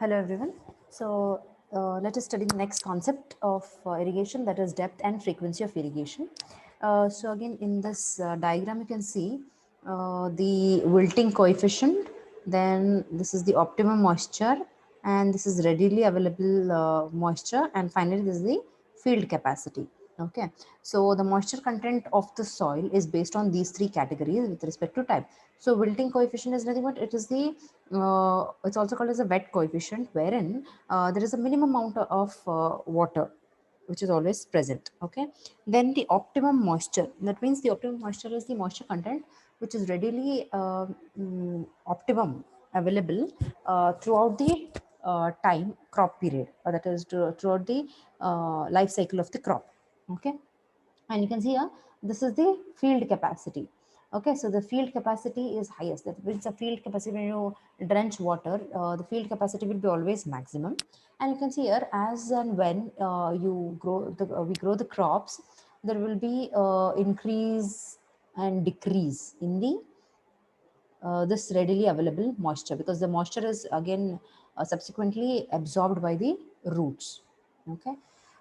Hello everyone. So let us study the next concept of irrigation, that is depth and frequency of irrigation. So again in this diagram you can see the wilting coefficient, then this is the optimum moisture, and this is readily available moisture, and finally this is the field capacity. Okay, so the moisture content of the soil is based on these three categories with respect to type. So wilting coefficient is nothing but it is the it's also called as a wet coefficient, wherein there is a minimum amount of water which is always present. Okay, then the optimum moisture, that means the optimum moisture is the moisture content which is readily optimum available throughout the time crop period, that is throughout the life cycle of the crop. Okay, and you can see here this is the field capacity. Okay, so the field capacity is highest, that means the field capacity when you drench water, the field capacity will be always maximum. And you can see here as and when we grow the crops, there will be increase and decrease in the this readily available moisture, because the moisture is again subsequently absorbed by the roots. Okay,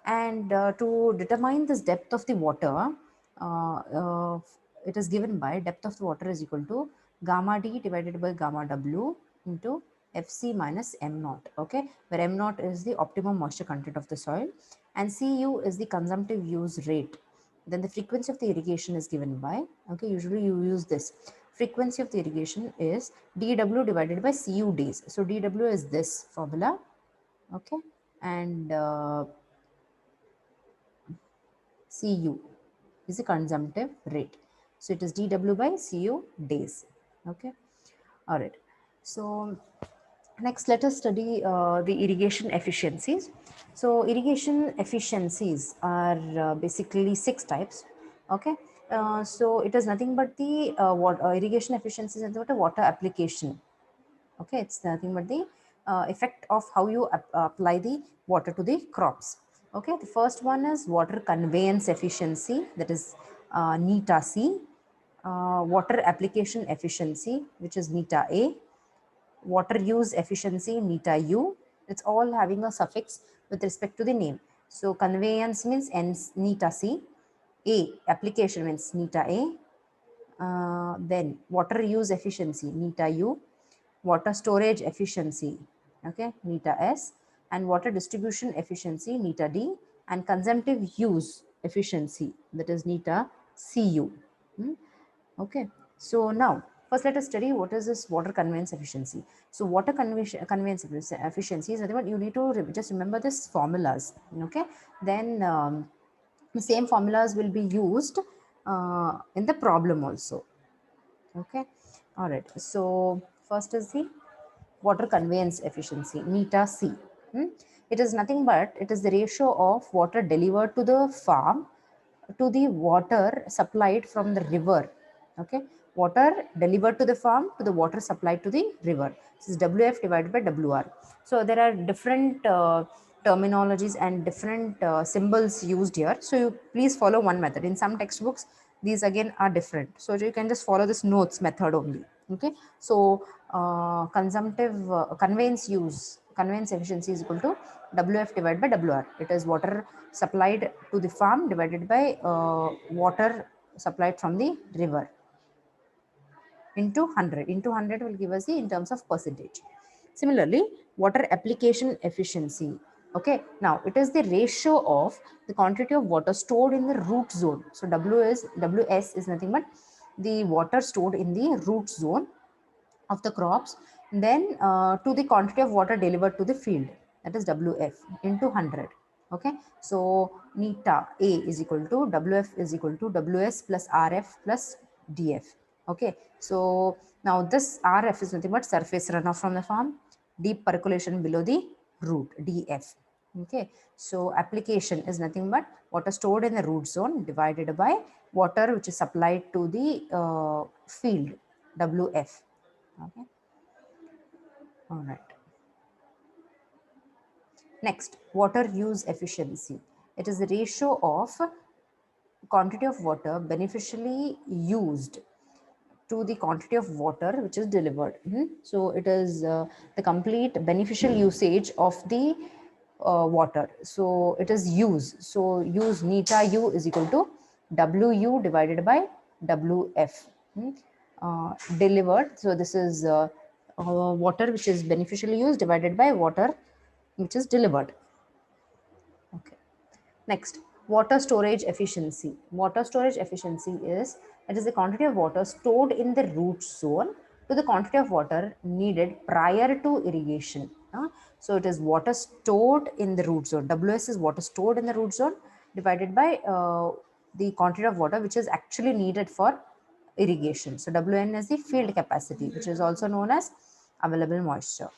and to determine this depth of the water, uh, uh, it is given by depth of the water is equal to gamma d divided by gamma w into fc minus m naught. Okay, where m naught is the optimum moisture content of the soil and cu is the consumptive use rate. Then the frequency of the irrigation is given by, okay, usually you use this. Frequency of the irrigation is dw divided by cu days. So dw is this formula. Okay, and cu is the consumptive rate. So it is dw by cu days. Okay, all right. So next, let us study the irrigation efficiencies. So irrigation efficiencies are basically six types. Okay, so it is nothing but the irrigation efficiencies and the water application. Okay, it's nothing but the effect of how you apply the water to the crops. Okay, the first one is water conveyance efficiency, that is neta C. Water application efficiency, which is neta A. Water use efficiency, neta U. It's all having a suffix with respect to the name. So conveyance means neta C. A application means neta A. Then water use efficiency, neta U. Water storage efficiency, okay, neta S. And water distribution efficiency, neta D. And consumptive use efficiency, that is neta Cu. Okay, so now first let us study what is this water conveyance efficiency. So water conveyance efficiency is nothing but you need to just remember this formulas. Okay, then the same formulas will be used in the problem also. Okay, all right. So first is the water conveyance efficiency, neta C. It is nothing but it is the ratio of water delivered to the farm to the water supplied from the river. Okay, water delivered to the farm to the water supplied to the river. This is WF divided by WR. So there are different terminologies and different symbols used here. So you please follow one method. In some textbooks, these again are different. So you can just follow this notes method only. Okay, so consumptive conveyance efficiency is equal to WF divided by WR. It is water supplied to the farm divided by water supplied from the river into 100. Into 100 will give us the in terms of percentage. Similarly, water application efficiency. Okay, now it is the ratio of the quantity of water stored in the root zone. So WS is nothing but the water stored in the root zone of the crops, then to the quantity of water delivered to the field, that is WF into 100. Okay, so neta A is equal to WF is equal to WS plus RF plus DF. Okay, so now this RF is nothing but surface runoff from the farm, deep percolation below the root, DF. Okay, so application is nothing but water stored in the root zone divided by water which is supplied to the field, WF. Okay, all right. Next, water use efficiency. It is the ratio of quantity of water beneficially used to the quantity of water which is delivered. So it is the complete beneficial usage of the water. So it is use. So use neta U is equal to WU divided by WF. Delivered. So this is water which is beneficially used divided by water which is delivered. Okay. Next, water storage efficiency. Water storage efficiency is, it is the quantity of water stored in the root zone to the quantity of water needed prior to irrigation. So it is water stored in the root zone. WS is water stored in the root zone divided by the quantity of water which is actually needed for irrigation. So WN is the field capacity, which is also known as available moisture.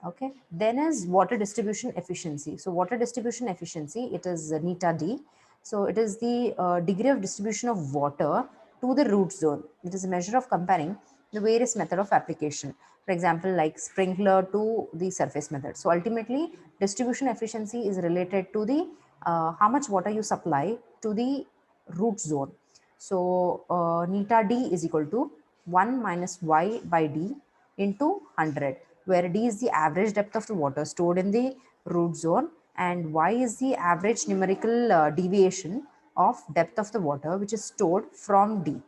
Okay, then is water distribution efficiency. So water distribution efficiency, it is neta D. So it is the degree of distribution of water to the root zone. It is a measure of comparing the various method of application. For example, like sprinkler to the surface method. So ultimately, distribution efficiency is related to the how much water you supply to the root zone. So neta D is equal to 1 minus Y by D into 100, where D is the average depth of the water stored in the root zone and Y is the average numerical deviation of depth of the water which is stored from D.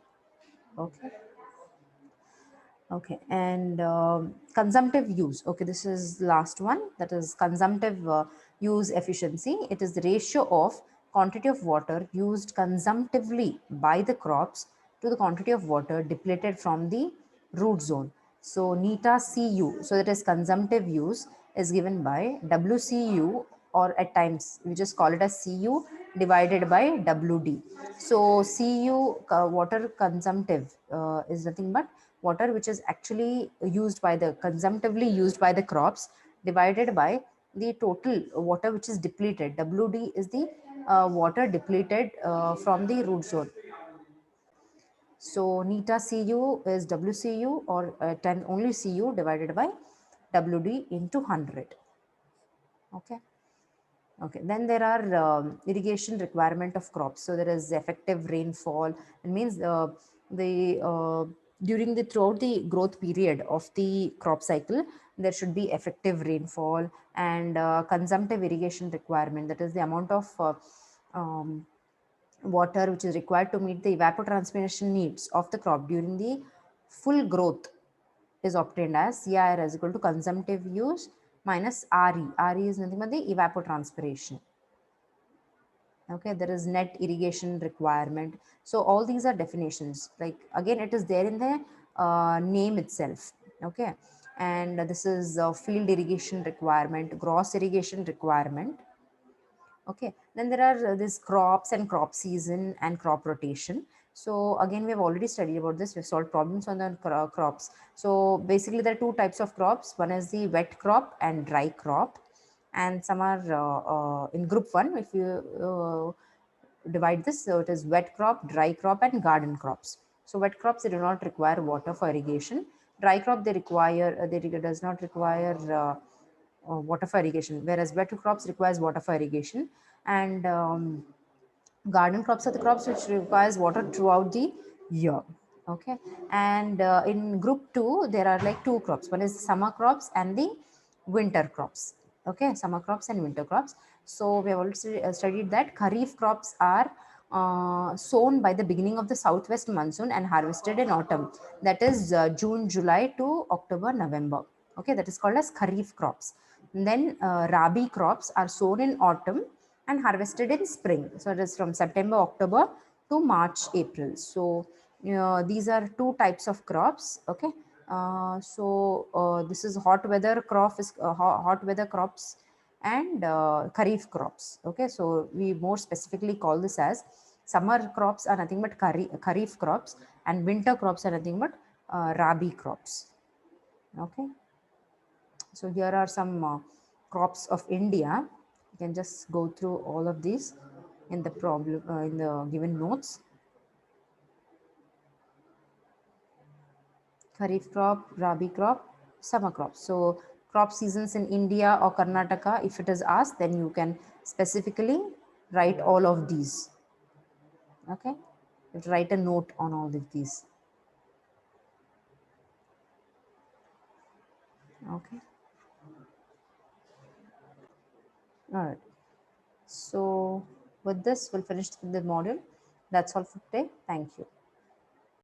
Okay. Okay, and consumptive use. Okay, this is last one, that is consumptive use efficiency. It is the ratio of quantity of water used consumptively by the crops to the quantity of water depleted from the root zone. So neta Cu, so that is consumptive use, is given by WCU, or at times we just call it as Cu divided by WD. So Cu, water consumptive, is nothing but water which is actually used by the consumptively used by the crops divided by the total water which is depleted. WD is the water depleted from the root zone. So neta Cu is WCU, or 10 only Cu divided by WD into 100. Okay. Okay, then there are irrigation requirement of crops. So there is effective rainfall. It means the during the throughout the growth period of the crop cycle, there should be effective rainfall and consumptive irrigation requirement. That is the amount of water which is required to meet the evapotranspiration needs of the crop during the full growth is obtained as CIR is equal to consumptive use minus RE. RE is nothing but the evapotranspiration. Okay, there is net irrigation requirement. So all these are definitions. Like again, it is there in the name itself. Okay, and this is field irrigation requirement, gross irrigation requirement. Okay, then there are these crops and crop season and crop rotation. So again, we have already studied about this. We've solved problems on the crops. So basically there are two types of crops. One is the wet crop and dry crop. And some are in group one, if you divide this, so it is wet crop, dry crop and garden crops. So wet crops, they do not require water for irrigation. Dry crop, they require, does not require water for irrigation, whereas wet crops requires water for irrigation. And garden crops are the crops which requires water throughout the year. Okay, and in group 2 there are like two crops. One is summer crops and the winter crops. Okay, summer crops and winter crops. So we have already studied that kharif crops are sown by the beginning of the southwest monsoon and harvested in autumn, that is June, July to October, November. Okay, that is called as kharif crops. And then rabi crops are sown in autumn and harvested in spring. So it is from September, October to March, April. So these are two types of crops. Okay. This is hot weather crop is hot weather crops and kharif crops. Okay. So we more specifically call this as summer crops are nothing but kharif crops and winter crops are nothing but rabi crops. Okay. So here are some crops of India. You can just go through all of these in the problem in the given notes. Kharif crop, Rabi crop, summer crop. So crop seasons in India or Karnataka, if it is asked, then you can specifically write all of these. Okay, you have to write a note on all of these. Okay. All right. So with this, we'll finish the module. That's all for today. Thank you.